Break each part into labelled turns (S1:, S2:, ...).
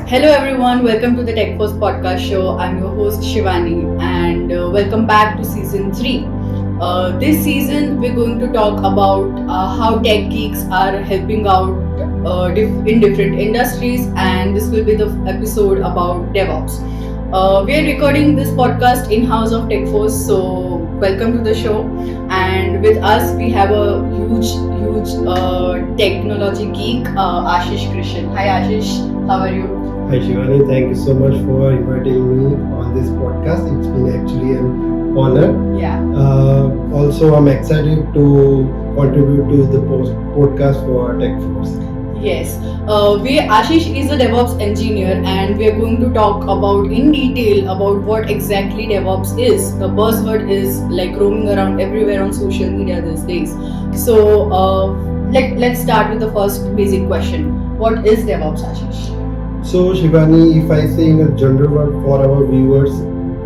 S1: Hello everyone, welcome to the Techforce podcast show. I'm your host Shivani and welcome back to season 3. This season we're going to talk about how tech geeks are helping out in different industries, and this will be the episode about DevOps. We are recording this podcast in-house of Techforce, so welcome to the show. And with us we have a huge technology geek, Ashish Christian. Hi Ashish, how are you?
S2: Hi Shivani, thank you so much for inviting me on this podcast. It's been actually an honor.
S1: Yeah.
S2: Also, I'm excited to contribute to the podcast for Techforce.
S1: Yes. Ashish is a DevOps engineer, and we are going to talk about in detail about what exactly DevOps is. The buzzword is like roaming around everywhere on social media these days. So let's start with the first basic question. What is DevOps, Ashish?
S2: So Shivani, if I say in a general word for our viewers,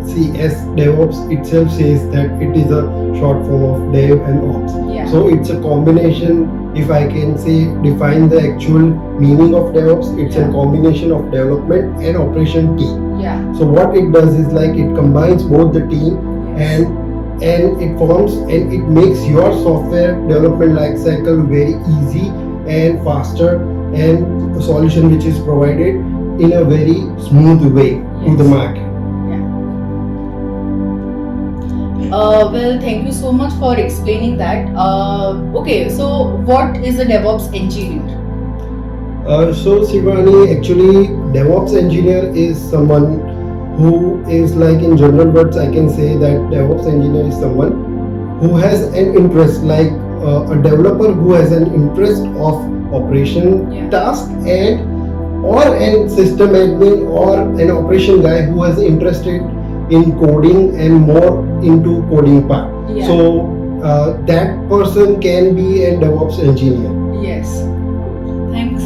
S2: see, as DevOps itself says that it is a short form of Dev and Ops.
S1: Yeah.
S2: So it's a combination. If I can say define the actual meaning of DevOps, it's a combination of development and operation team.
S1: Yeah.
S2: So what it does is like it combines both the team and it forms and it makes your software development life cycle very easy and faster, and a solution which is provided in a very smooth way to the market.
S1: Well, thank you so much for explaining that. Okay, so what is a DevOps engineer?
S2: So Shivani, actually DevOps engineer is someone who is, like in general words I can say that DevOps engineer is someone who has an interest, like a developer who has an interest of operation task, and or an system admin or an operation guy who is interested in coding and more into coding part. So that person can be a DevOps engineer.
S1: Yes. Thanks.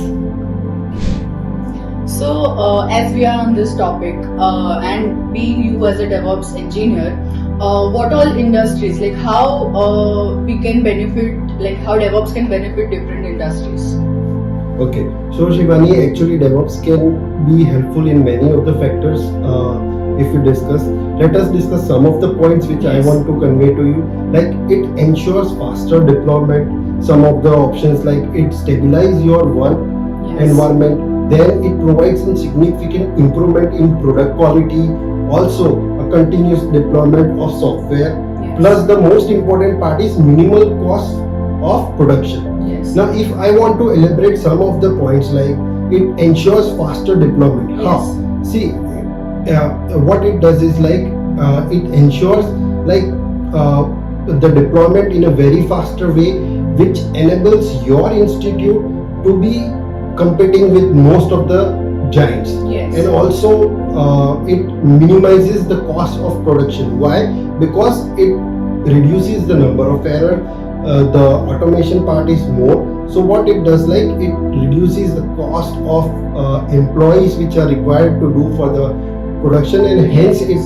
S1: So as we are on this topic, and being you as a DevOps engineer, what all industries, like how we can benefit, like how DevOps can benefit different industries?
S2: Okay, so Shivani, actually DevOps can be helpful in many of the factors. If we discuss, let us discuss some of the points which I want to convey to you. Like it ensures faster deployment. Some of the options, like it stabilizes your work environment. Then it provides a significant improvement in product quality. Also, a continuous deployment of software. Plus, the most important part is minimal cost of production. Now, if I want to elaborate some of the points, like it ensures faster deployment. How? See, what it does is like it ensures like the deployment in a very faster way, which enables your institute to be competing with most of the giants. And also it minimizes the cost of production. Why? Because it reduces the number of error. The automation part is more. So what it does, like it reduces the cost of employees which are required to do for the production, and hence it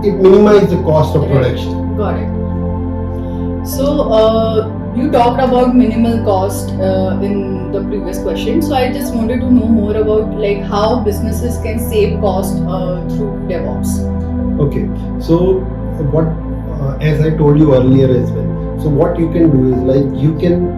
S2: minimizes the cost of production.
S1: Got it. So you talked about minimal cost in the previous question. So I just wanted to know more about like how businesses can save cost through DevOps.
S2: Okay. So what, as I told you earlier as well. So what you can do is like you can,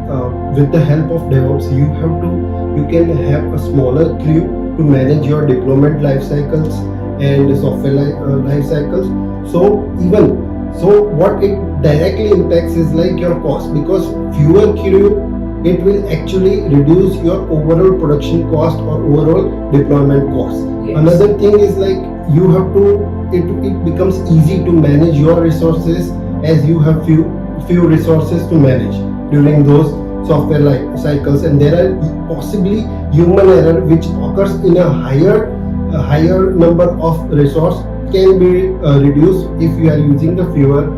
S2: with the help of DevOps, you can have a smaller crew to manage your deployment life cycles and software life cycles. So what it directly impacts is like your cost, because fewer crew, it will actually reduce your overall production cost or overall deployment cost. Another thing is like you have to, it becomes easy to manage your resources, as you have few resources to manage during those software life cycles, and there are possibly human error which occurs in a higher number of resource can be reduced if you are using the fewer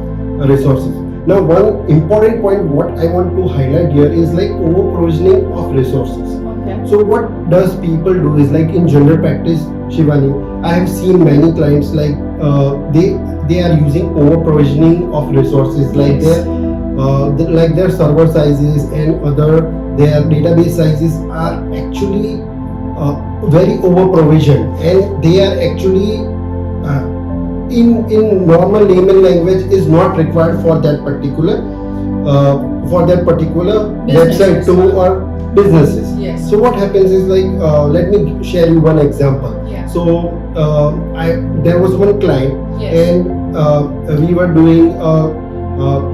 S2: resources. Now, one important point what I want to highlight here is like over provisioning of resources. So what does people do is like in general practice, Shivani, I have seen many clients like they are using over provisioning of resources, like their server sizes and other their database sizes are actually very over provisioned, and they are actually in normal layman language is not required for that particular website
S1: Businesses.
S2: to or businesses.
S1: Yes.
S2: So what happens is like let me share you one example.
S1: Yeah.
S2: So there was one client,
S1: Yes.
S2: and we were doing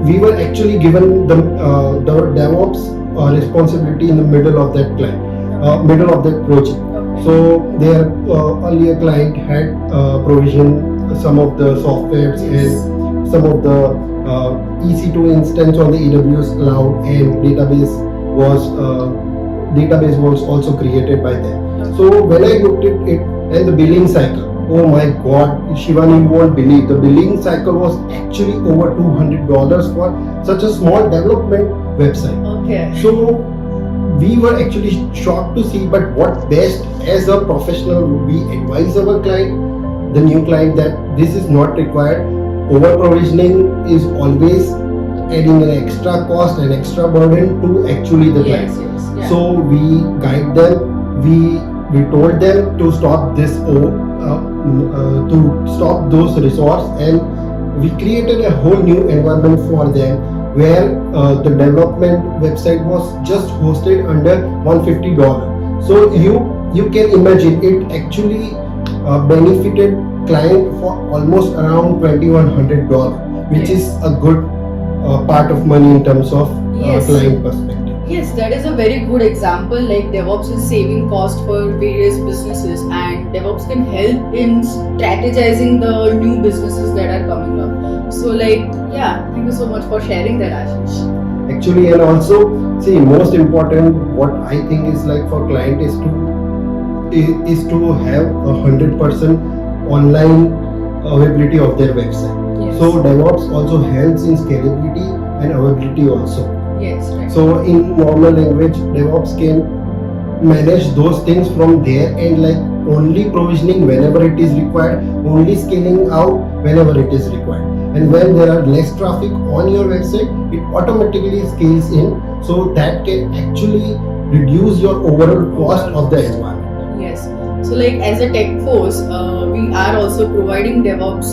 S2: we were actually given the DevOps responsibility in the middle of that client, middle of that project.
S1: Okay.
S2: So their earlier client had provisioned some of the softwares
S1: Yes.
S2: and some of the EC2 instance on the AWS cloud, and database was also created by them. So when I looked at it and the billing cycle, oh my God, Shivani, you won't believe, the billing cycle was actually over $200 for such a small development website.
S1: Okay.
S2: So we were actually shocked to see, but what best as a professional we advise our client, the new client, that this is not required. Over provisioning is always adding an extra cost and extra burden to actually the client.
S1: Yes. Yes. Yeah.
S2: So we guide them, we told them to stop this to stop those resources, and we created a whole new environment for them where the development website was just hosted under $150. So you can imagine it actually benefited client for almost around $2,100, which
S1: Yes.
S2: is a good part of money in terms of
S1: Yes.
S2: client perspective.
S1: Yes, that is a very good example. Like DevOps is saving cost for various businesses, and DevOps can help in strategizing the new businesses that are coming up. So, like, yeah, thank you so much for sharing that, Ashish.
S2: Actually, and also see, most important what I think is like for client is to have 100% online availability of their website.
S1: Yes.
S2: So DevOps also helps in scalability and availability also.
S1: Yes, right.
S2: So in normal language, DevOps can manage those things from there, and like only provisioning whenever it is required, only scaling out whenever it is required. And when there are less traffic on your website, it automatically scales in, so that can actually reduce your overall cost of the environment.
S1: Yes. So, like as a Techforce, we are also providing DevOps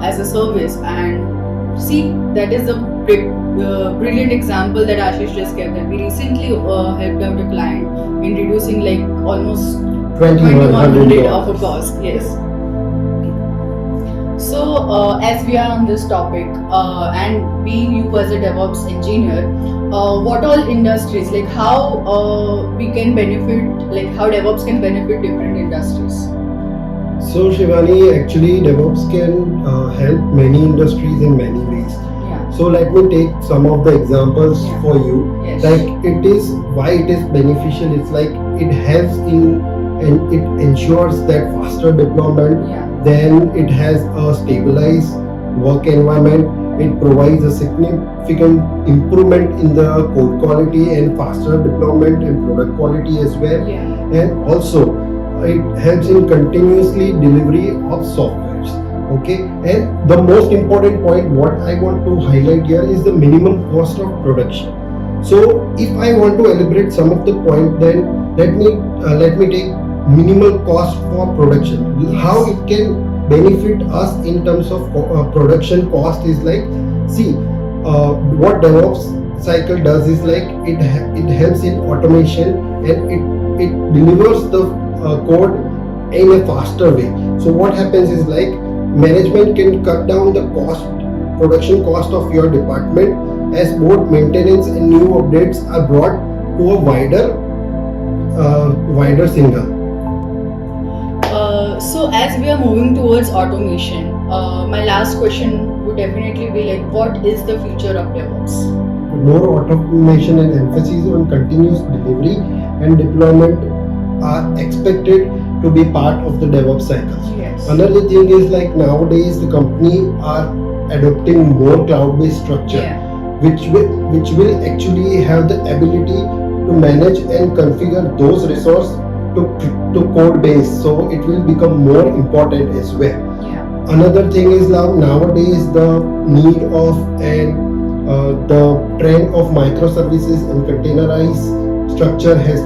S1: as a service, and see, that is a brilliant example that Ashish just gave. That we recently helped out a client in reducing like almost $2,100 of a cost. Yes. So, as we are on this topic, and being you as a DevOps engineer, what all industries, like how we can benefit, like how DevOps can benefit different industries?
S2: So Shivani, actually DevOps can help many industries in many ways.
S1: Yeah.
S2: So let me take some of the examples
S1: Yeah.
S2: for you.
S1: Yes.
S2: Like it is why it is beneficial. It's like it helps in and it ensures that faster deployment.
S1: Yeah.
S2: Then it has a stabilized work environment. It provides a significant improvement in the code quality and faster deployment and product quality as well.
S1: Yeah.
S2: And also it helps in continuously delivery of softwares. Okay, and the most important point what I want to highlight here is the minimum cost of production. So if I want to elaborate some of the point, then let me take minimal cost for production.
S1: Yes.
S2: How it can benefit us in terms of production cost is like, see, what DevOps cycle does is like it helps in automation, and it delivers the code in a faster way. So what happens is like management can cut down the production cost of your department, as both maintenance and new updates are brought to a wider single.
S1: So as we are moving towards automation, my last question would definitely be like, what is the future of DevOps?
S2: More automation and emphasis on continuous delivery and deployment are expected to be part of the DevOps cycles.
S1: Yes.
S2: Another thing is like nowadays the company are adopting more cloud-based structure,
S1: Yeah.
S2: which will actually have the ability to manage and configure those resources to code base, so it will become more important as well.
S1: Yeah.
S2: Another thing is nowadays the need of and the trend of microservices and containerized structure has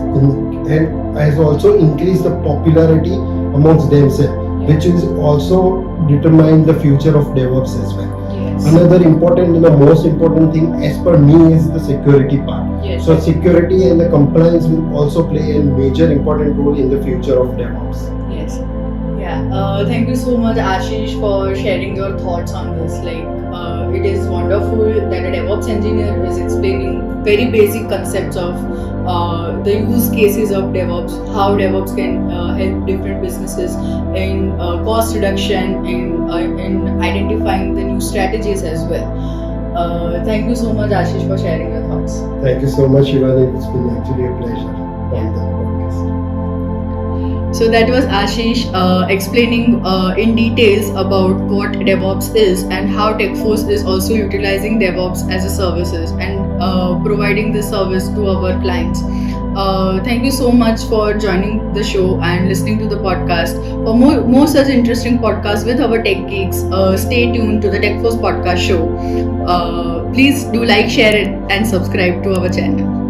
S2: and has also increased the popularity amongst themselves, which is also determine the future of DevOps as well.
S1: Yes.
S2: Another important and the most important thing as per me is the security part.
S1: Yes.
S2: So security and the compliance will also play a major important role in the future of DevOps.
S1: Yes. Yeah. Thank you so much, Ashish, for sharing your thoughts on this. It is wonderful that a DevOps engineer is explaining very basic concepts of the use cases of DevOps, how DevOps can help different businesses in cost reduction, in identifying the new strategies as well. Thank you so much, Ashish, for sharing your thoughts.
S2: Thank you so much, Shivani. It's been actually a pleasure on the podcast.
S1: So that was Ashish explaining in details about what DevOps is and how Techforce is also utilizing DevOps as a services and providing this service to our clients. Thank you so much for joining the show and listening to the podcast. For more such interesting podcasts with our tech geeks, stay tuned to the Techforce podcast show. Please do like, share it, and subscribe to our channel.